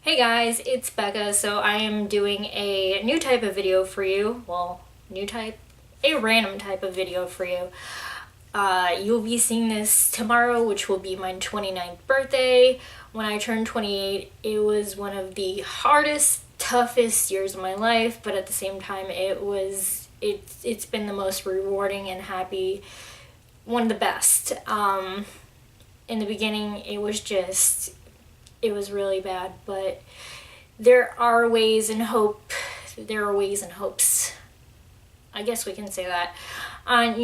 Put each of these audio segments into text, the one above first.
Hey guys, it's Becca. So I am doing a new type of video for you. Well, a random type of video for you. You'll be seeing this tomorrow, which will be my 29th birthday. When I turned 28, it was one of the hardest, toughest years of my life, but at the same time, it's been the most rewarding and happy, one of the best. In the beginning, it was really bad, but there are ways and hopes, I guess we can say that, on,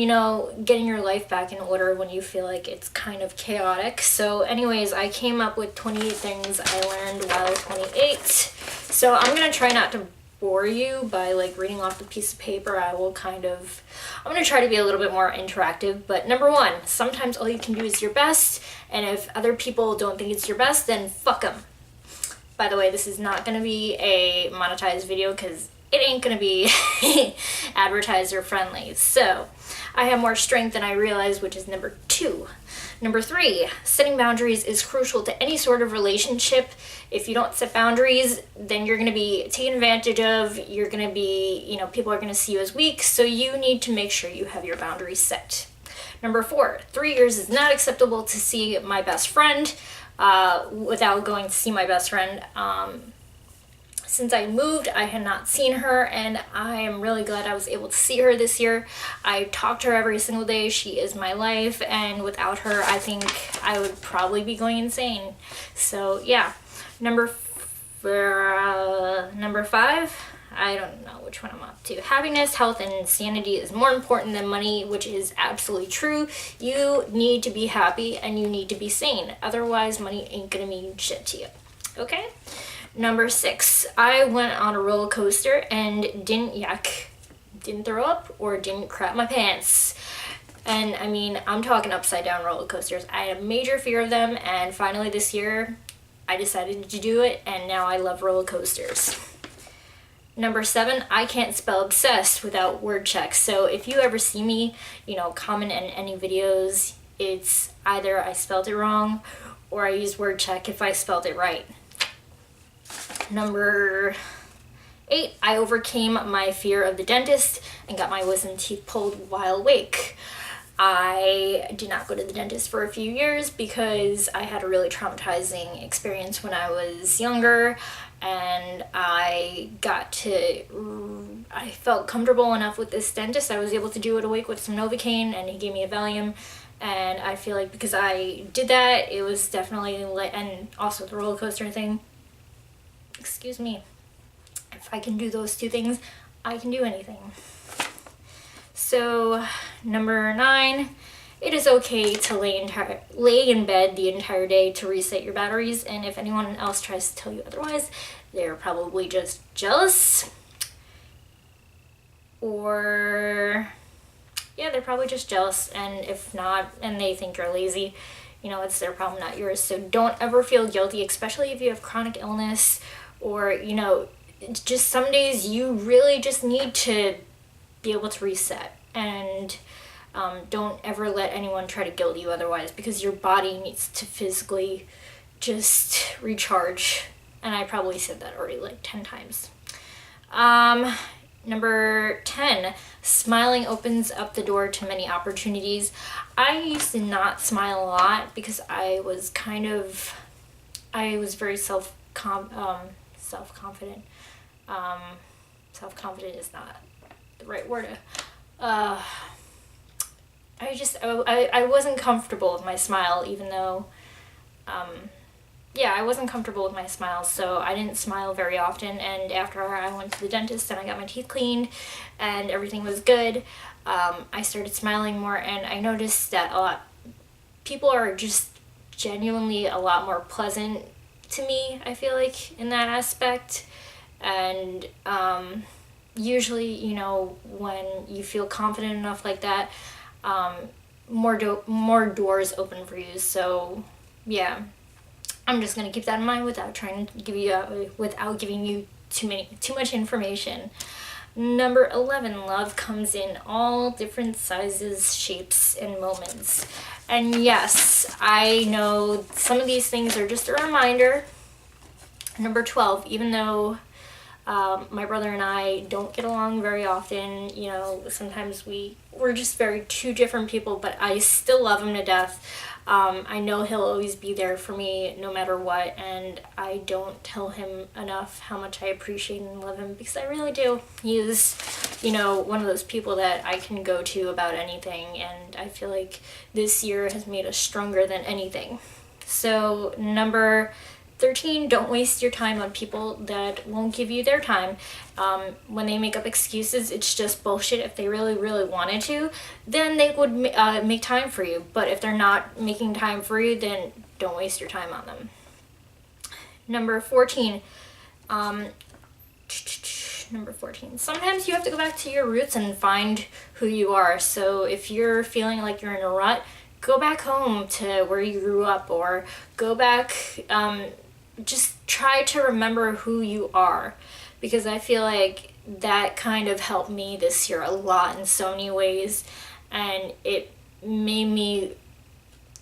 getting your life back in order when you feel like it's kind of chaotic. So anyways, I came up with 28 things I learned while 28. So I'm gonna try not to bore you by reading off the piece of paper. I'm gonna try to be a little bit more interactive. But number one, sometimes all you can do is your best, and if other people don't think it's your best, then fuck them. By the way, this is not gonna be a monetized video because it ain't gonna be advertiser friendly. So I have more strength than I realized, which is number two. Number three, setting boundaries is crucial to any sort of relationship. If you don't set boundaries, then you're going to be taken advantage of. You're going to be, people are going to see you as weak. So you need to make sure you have your boundaries set. Number four, 3 years is not acceptable to see my best friend without going to see my best friend. Since I moved, I had not seen her, and I am really glad I was able to see her this year. I talk to her every single day. She is my life, and without her, I think I would probably be going insane. So yeah, number five, I don't know which one I'm up to. Happiness, health, and sanity is more important than money, which is absolutely true. You need to be happy, and you need to be sane. Otherwise, money ain't gonna mean shit to you. Okay? Number six, I went on a roller coaster and didn't throw up or didn't crap my pants. And I mean, I'm talking upside down roller coasters. I had a major fear of them, and finally this year I decided to do it, and now I love roller coasters. Number seven, I can't spell obsessed without word checks. So if you ever see me, comment in any videos, it's either I spelled it wrong or I use word check if I spelled it right. Number eight, I overcame my fear of the dentist and got my wisdom teeth pulled while awake. I did not go to the dentist for a few years because I had a really traumatizing experience when I was younger, and I felt comfortable enough with this dentist. I was able to do it awake with some Novocaine, and he gave me a Valium. And I feel like because I did that, it was definitely, and also the roller coaster thing, excuse me, if I can do those two things, I can do anything. So number nine, it is okay to lay in bed the entire day to reset your batteries, and if anyone else tries to tell you otherwise, they're probably just jealous, or yeah, they're probably just jealous, and if not, and they think you're lazy, it's their problem, not yours. So don't ever feel guilty, especially if you have chronic illness, or just some days you really just need to be able to reset, and don't ever let anyone try to guilt you otherwise, because your body needs to physically just recharge, and I probably said that already 10 times. Number 10, smiling opens up the door to many opportunities. I used to not smile a lot because I was very self-confident. Self-confident is not the right word. I wasn't comfortable with my smile, even though, I wasn't comfortable with my smile, so I didn't smile very often. And after I went to the dentist and I got my teeth cleaned and everything was good, I started smiling more, and I noticed that people are just genuinely a lot more pleasant to me, I feel like, in that aspect. And usually, when you feel confident enough like that, more doors open for you. So yeah, I'm just gonna keep that in mind without giving you too much information. Number 11, love comes in all different sizes, shapes, and moments. And yes, I know some of these things are just a reminder Number 12, even though my brother and I don't get along very often, you know, sometimes we're just very two different people, but I still love him to death. I know he'll always be there for me no matter what, and I don't tell him enough how much I appreciate and love him, because I really do. He is, you know, one of those people that I can go to about anything, and I feel like this year has made us stronger than anything. So number 13, don't waste your time on people that won't give you their time. When they make up excuses, it's just bullshit. If they really, really wanted to, then they would make time for you. But if they're not making time for you, then don't waste your time on them. Number 14. Sometimes you have to go back to your roots and find who you are. So if you're feeling like you're in a rut, go back home to where you grew up, or go back, just try to remember who you are, because I feel like that kind of helped me this year a lot in so many ways, and it made me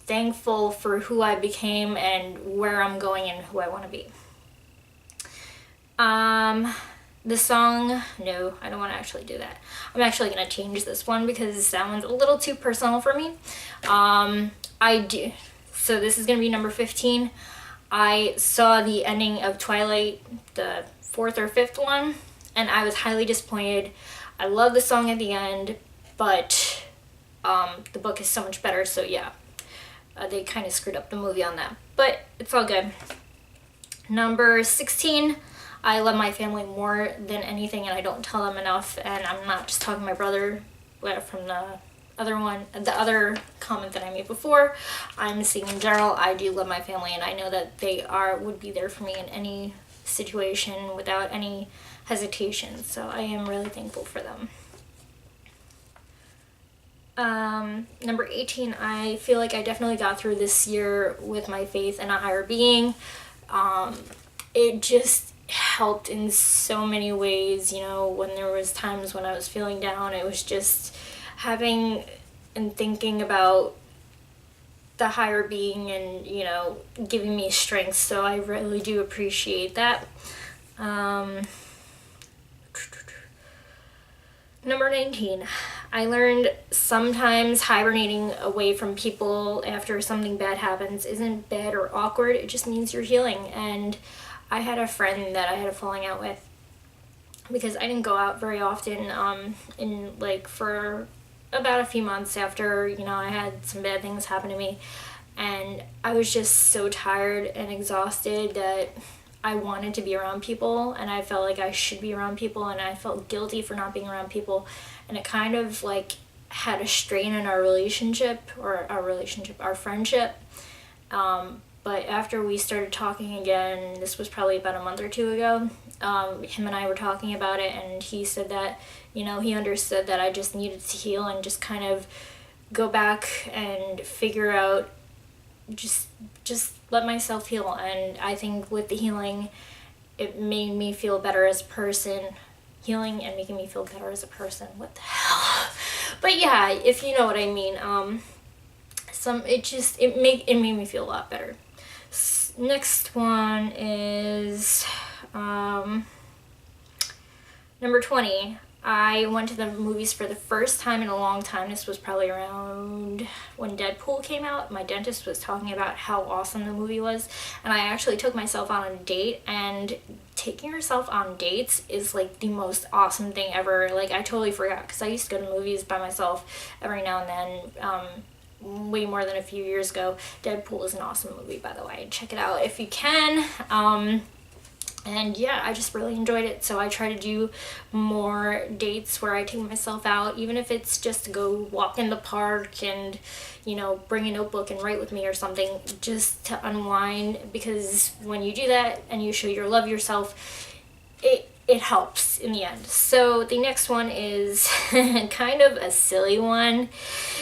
thankful for who I became and where I'm going and who I want to be. The song, no, I don't want to actually do that. I'm actually going to change this one because that one's a little too personal for me. So this is going to be number 15. I saw the ending of Twilight, the 4th or 5th one, and I was highly disappointed. I love the song at the end, but the book is so much better, so yeah. They kind of screwed up the movie on that, but it's all good. Number 16, I love my family more than anything, and I don't tell them enough, and I'm not just talking to my brother from the other comment that I made before. I'm saying in general, I do love my family, and I know that they would be there for me in any situation without any hesitation, so I am really thankful for them. Number 18, I feel like I definitely got through this year with my faith in a higher being. It just helped in so many ways, you know, when there was times when I was feeling down. It was just having and thinking about the higher being and, you know, giving me strength, so I really do appreciate that. Number 19, I learned sometimes hibernating away from people after something bad happens isn't bad or awkward, it just means you're healing. And I had a friend that I had a falling out with because I didn't go out very often for about a few months after, you know, I had some bad things happen to me, and I was just so tired and exhausted that I wanted to be around people, and I felt like I should be around people, and I felt guilty for not being around people, and it kind of like had a strain in our friendship. But after we started talking again, this was probably about a month or two ago, him and I were talking about it, and he said that, you know, he understood that I just needed to heal and just kind of go back and figure out, just let myself heal. And I think with the healing, it made me feel better as a person. Healing and making me feel better as a person. What the hell? But yeah, if you know what I mean. It made me feel a lot better. Next one is number 20. I went to the movies for the first time in a long time. This was probably around when Deadpool came out. My dentist was talking about how awesome the movie was, and I actually took myself on a date, and taking yourself on dates is like the most awesome thing ever. Like, I totally forgot, because I used to go to movies by myself every now and then, way more than a few years ago. Deadpool is an awesome movie, by the way. Check it out if you can. And yeah, I just really enjoyed it, so I try to do more dates where I take myself out, even if it's just to go walk in the park and, you know, bring a notebook and write with me or something, just to unwind, because when you do that and you show your love yourself, it helps in the end. So the next one is kind of a silly one.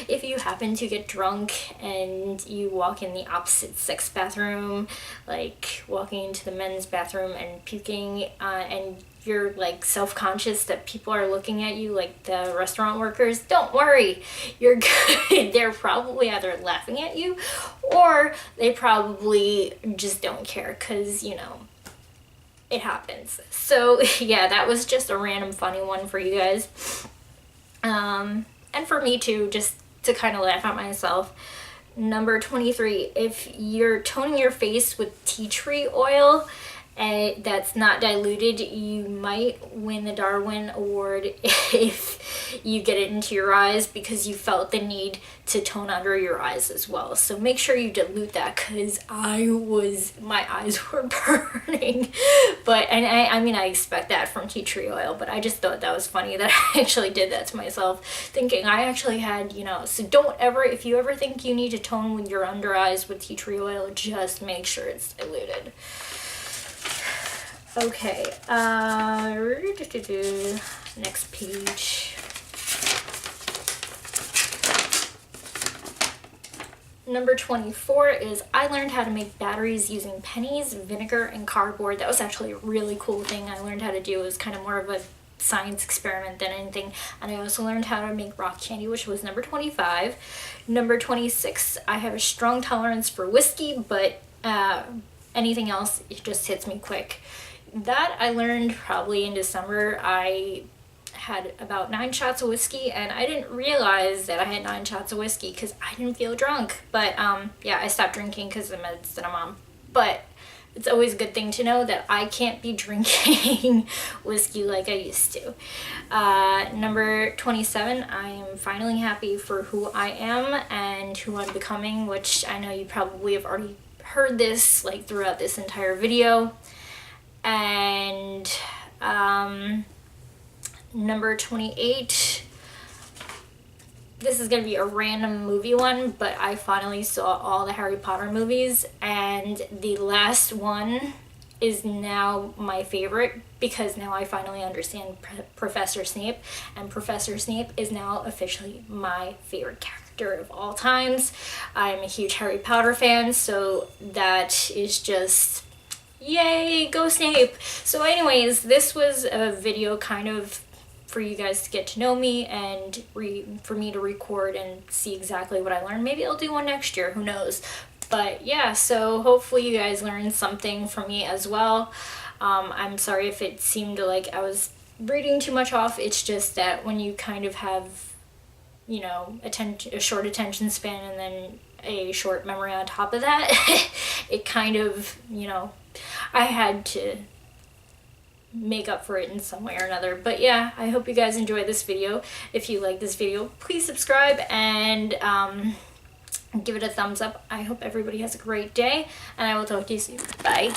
If you happen to get drunk and you walk in the opposite sex bathroom, like walking into the men's bathroom and puking, and you're like self-conscious that people are looking at you, like the restaurant workers, don't worry, you're good. They're probably either laughing at you or they probably just don't care, because, you know, it happens. So yeah, that was just a random funny one for you guys. And for me too, just to kind of laugh at myself. Number 23, if you're toning your face with tea tree oil that's not diluted, you might win the Darwin Award if you get it into your eyes, because you felt the need to tone under your eyes as well. So make sure you dilute that, because my eyes were burning. But, and I mean, I expect that from tea tree oil, but I just thought that was funny that I actually did that to myself, thinking I actually had, so don't ever, if you ever think you need to tone with your under eyes with tea tree oil, just make sure it's diluted. Okay, next page. Number 24 is I learned how to make batteries using pennies, vinegar, and cardboard. That was actually a really cool thing I learned how to do. It was kind of more of a science experiment than anything. And I also learned how to make rock candy, which was number 25. Number 26, I have a strong tolerance for whiskey, but anything else, it just hits me quick. That I learned probably in December. I had about 9 shots of whiskey, and I didn't realize that I had 9 shots of whiskey because I didn't feel drunk. But yeah, I stopped drinking because of the meds that I'm on. But it's always a good thing to know that I can't be drinking whiskey like I used to. Number 27, I am finally happy for who I am and who I'm becoming, which I know you probably have already heard this like throughout this entire video. And number 28, this is going to be a random movie one, but I finally saw all the Harry Potter movies, and the last one is now my favorite, because now I finally understand Professor Snape, and Professor Snape is now officially my favorite character of all times. I'm a huge Harry Potter fan, so that is just... yay, go Snape! So anyways, this was a video kind of for you guys to get to know me and for me to record and see exactly what I learned. Maybe I'll do one next year, who knows? But yeah, so hopefully you guys learned something from me as well. I'm sorry if it seemed like I was reading too much off. It's just that when you kind of have, a short attention span and then a short memory on top of that, it kind of, I had to make up for it in some way or another. But yeah, I hope you guys enjoyed this video. If you like this video, please subscribe and give it a thumbs up. I hope everybody has a great day, and I will talk to you soon. Bye.